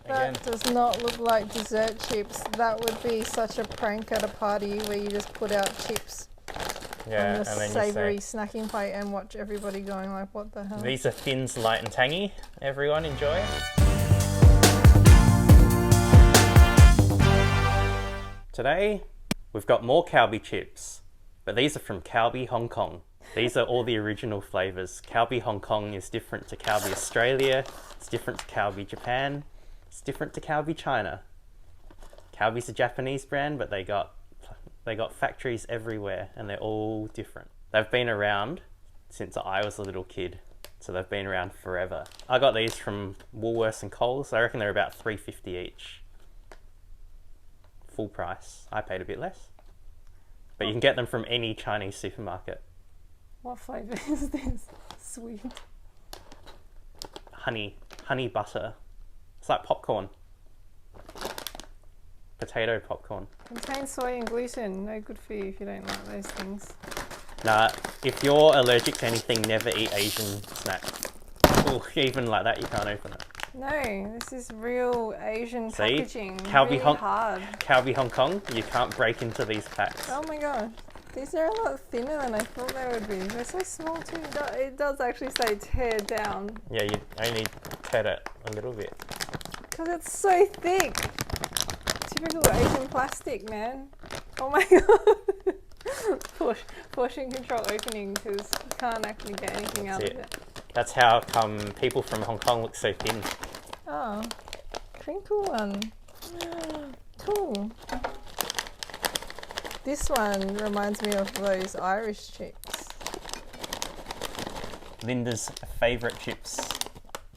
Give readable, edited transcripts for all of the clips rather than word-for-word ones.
Again. That does not look like dessert chips. That would be such a prank at a party where you just put out chips on the savoury snacking plate and watch everybody going like, what the hell? These are thins, light and tangy. Everyone enjoy. Today, we've got more Calbee chips, but these are from Calbee Hong Kong. These are all the original flavours. Calbee Hong Kong is different to Calbee Australia, it's different to Calbee Japan, it's different to Calbee China. Calbee's a Japanese brand, but they got factories everywhere and they're all different. They've been around since I was a little kid, so they've been around forever. I got these from Woolworths and Coles. I reckon they're about $3.50 each. Full price. I paid a bit less. But you can get them from any Chinese supermarket. What flavour is this? Sweet. Honey butter. It's like popcorn. Potato popcorn. Contains soy and gluten. No good for you if you don't like those things. Nah, if you're allergic to anything, never eat Asian snacks. Oh, even like that, you can't open it. No, this is real Asian packaging. Calbee really hard. Calbee Hong Kong, you can't break into these packs. Oh my god. These are a lot thinner than I thought they would be. They're so small too. It does actually say tear down. Yeah, you only tear it a little bit. Because it's so thick. Typical Asian plastic, man. Oh my god. Portion control opening because you can't actually get anything out of it. That's how come people from Hong Kong look so thin. Oh, crinkle one. Cool. This one reminds me of those Irish chips. Linda's favourite chips.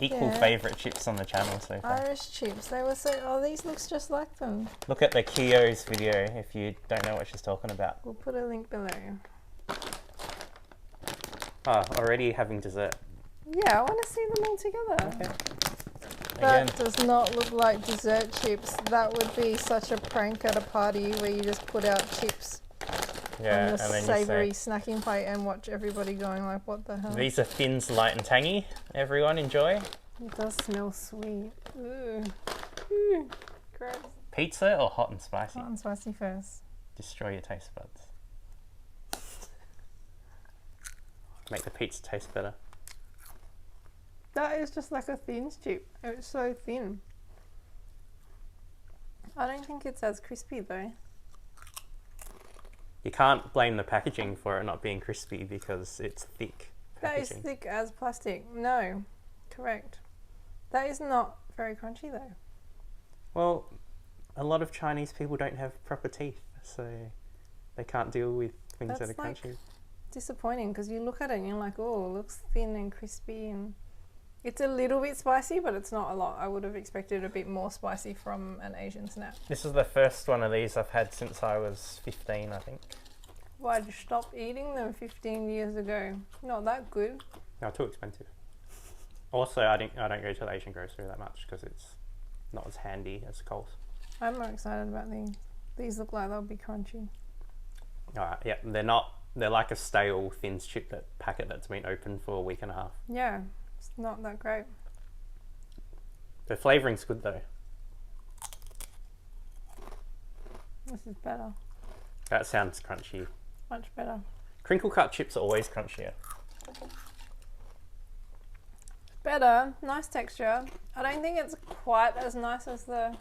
Equal favourite chips on the channel so far. Irish chips. They were so... Oh, these looks just like them. Look at the Kio's video if you don't know what she's talking about. We'll put a link below. Ah, already having dessert. Yeah, I want to see them all together. Okay. That does not look like dessert chips. That would be such a prank at a party where you just put out chips on the savoury snacking plate and watch everybody going like, what the hell? These are thins, light and tangy. Everyone enjoy. It does smell sweet. Ooh. Ooh. Gross. Pizza or hot and spicy? Hot and spicy first. Destroy your taste buds. Make the pizza taste better. That is just like a thin chip. It's so thin. I don't think it's as crispy though. You can't blame the packaging for it not being crispy because it's thick packaging. That is thick as plastic. No, correct. That is not very crunchy though. Well, a lot of Chinese people don't have proper teeth, so they can't deal with things that are crunchy. Disappointing because you look at it and you're like, oh, it looks thin and crispy, and it's a little bit spicy, but it's not a lot. I would have expected a bit more spicy from an Asian snack. This is the first one of these I've had since I was 15, I think. Why'd you stop eating them 15 years ago? Not that good. No, too expensive. Also, I don't go to the Asian grocery that much because it's not as handy as Coles. I'm more excited about these. These look like they'll be crunchy. Alright, yeah, they're like a stale thins chip packet that's been open for a week and a half. Yeah, it's not that great. The flavouring's good though. This is better. That sounds crunchy. Much better. Crinkle cut chips are always crunchier. Better, nice texture. I don't think it's quite as nice as the...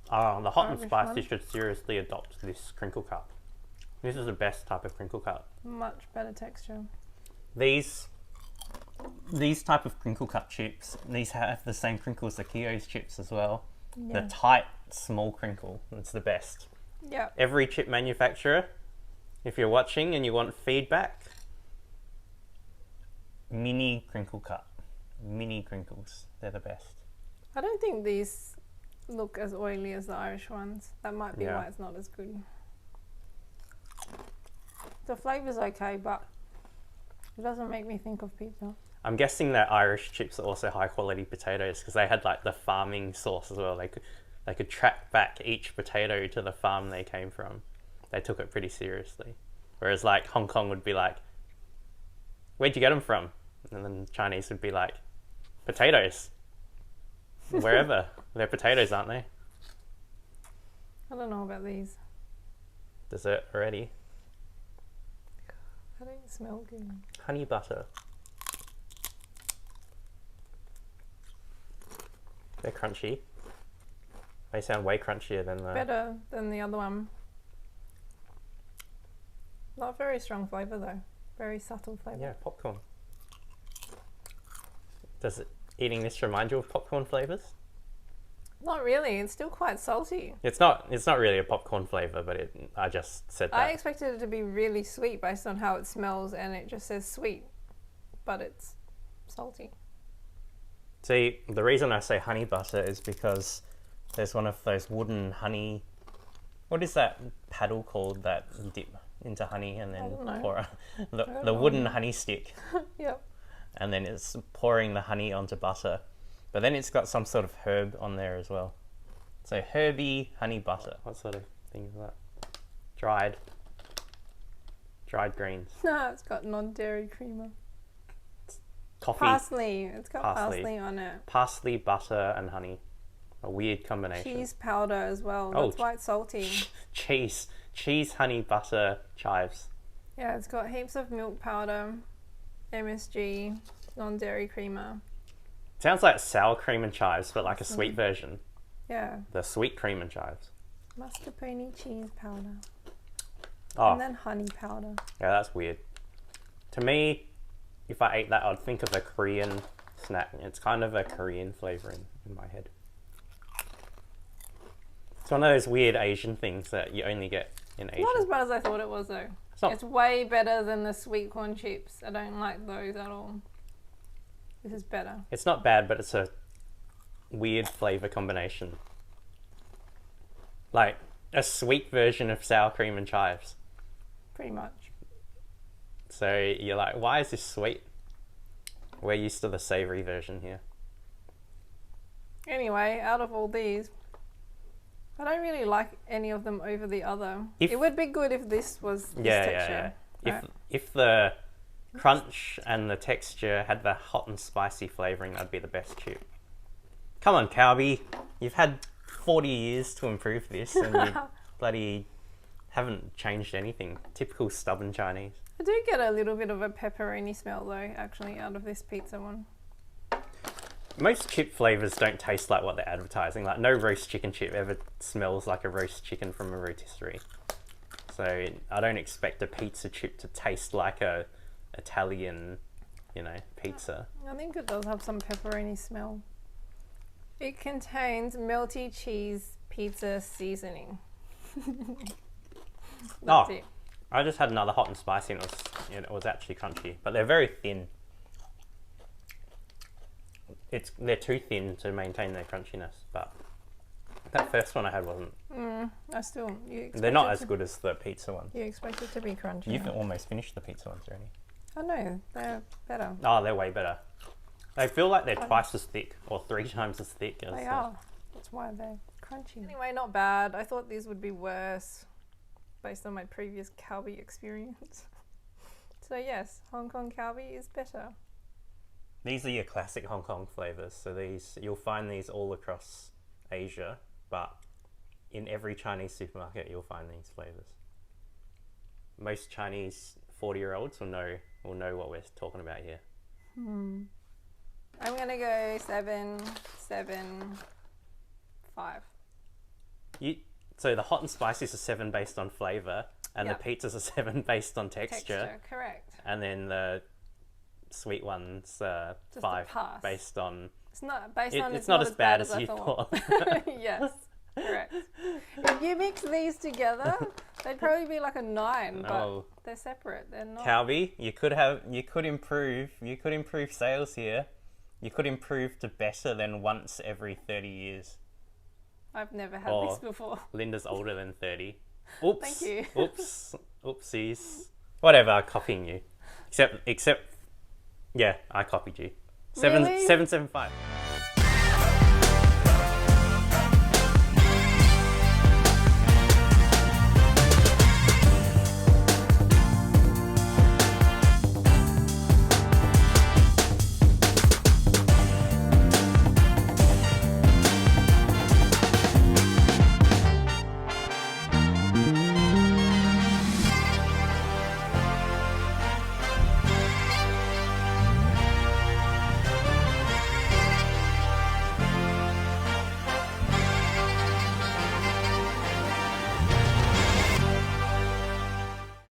The hot and spicy should seriously adopt this crinkle cut. This is the best type of crinkle cut. Much better texture. These type of crinkle cut chips, these have the same crinkle as the Kio's chips as well. Yeah. The tight, small crinkle, it's the best. Yeah. Every chip manufacturer, if you're watching and you want feedback, mini crinkle cut. Mini crinkles, they're the best. I don't think these look as oily as the Irish ones. That might be why it's not as good. The flavour's okay, but it doesn't make me think of pizza. I'm guessing that Irish chips are also high quality potatoes because they had like the farming source as well. They could track back each potato to the farm they came from. They took it pretty seriously. Whereas like Hong Kong would be like, where'd you get them from? And then Chinese would be like, potatoes. wherever. They're potatoes, aren't they? I don't know about these. Dessert already. I don't smell good. Honey butter. They're crunchy. They sound way crunchier than the... Better than the other one. Not very strong flavour though. Very subtle flavour. Yeah, popcorn. Does eating this remind you of popcorn flavours? Not really. It's still quite salty. It's not really a popcorn flavour, but I just said that. I expected it to be really sweet based on how it smells, and it just says sweet, but it's salty. See, the reason I say honey butter is because there's one of those wooden honey... What is that paddle called that you dip into honey and then pour the wooden honey stick? Yep. And then it's pouring the honey onto butter. But then it's got some sort of herb on there as well. So herby honey butter. What sort of thing is that? Dried greens. No, it's got non-dairy creamer. Coffee. Parsley. It's got parsley on it. Parsley, butter and honey. A weird combination. Cheese powder as well. That's why it's salty. Cheese, honey, butter, chives. Yeah, it's got heaps of milk powder, MSG, non-dairy creamer. Sounds like sour cream and chives, but like a sweet version. Yeah. The sweet cream and chives. Mascarpone cheese powder. Oh. And then honey powder. Yeah, that's weird. To me, if I ate that, I'd think of a Korean snack. It's kind of a Korean flavour in my head. It's one of those weird Asian things that you only get in Asia. Not as bad as I thought it was though. It's way better than the sweet corn chips. I don't like those at all. This is better. It's not bad, but it's a weird flavour combination. Like a sweet version of sour cream and chives. Pretty much. So you're like, why is this sweet? We're used to the savoury version here. Anyway, out of all these, I don't really like any of them over the other. It would be good if this was this texture. Yeah. Right. If the crunch and the texture had the hot and spicy flavouring, that'd be the best chip. Come on, Calbee. You've had 40 years to improve this and you bloody haven't changed anything. Typical stubborn Chinese. I do get a little bit of a pepperoni smell though, actually, out of this pizza one. Most chip flavours don't taste like what they're advertising. Like no roast chicken chip ever smells like a roast chicken from a rotisserie. So I don't expect a pizza chip to taste like a Italian, pizza. I think it does have some pepperoni smell. It contains melty cheese pizza seasoning. That's it. I just had another hot and spicy and it was actually crunchy. But they're very thin. They're too thin to maintain their crunchiness, but that first one I had wasn't. They're not as good as the pizza ones. You expect it to be crunchy. You've almost finished the pizza ones already. I know, they're better. Oh, they're way better. They feel like they're twice as thick or 3 times as thick as they are. That's why they're crunchy. Anyway, not bad. I thought these would be worse based on my previous Calbee experience. So yes, Hong Kong Calbee is better. These are your classic Hong Kong flavours. So you'll find these all across Asia, but in every Chinese supermarket you'll find these flavours. Most Chinese 40-year-olds will know what we're talking about here. I'm gonna go 7, 7, 5. So the hot and spicy is a 7 based on flavour, and the pizza's a 7 based on texture. Correct. And then the sweet one's 5 based on. It's not based on. It's not as bad as you thought. Yes, correct. If you mix these together, they'd probably be like a 9, but they're separate. They're not. Calbee, you could improve sales here. You could improve to better than once every 30 years. I've never had this before. Linda's older than 30. Oops. Thank you. Oops. Oopsies. Whatever, I'm copying you. Except, yeah, I copied you. Really? 775.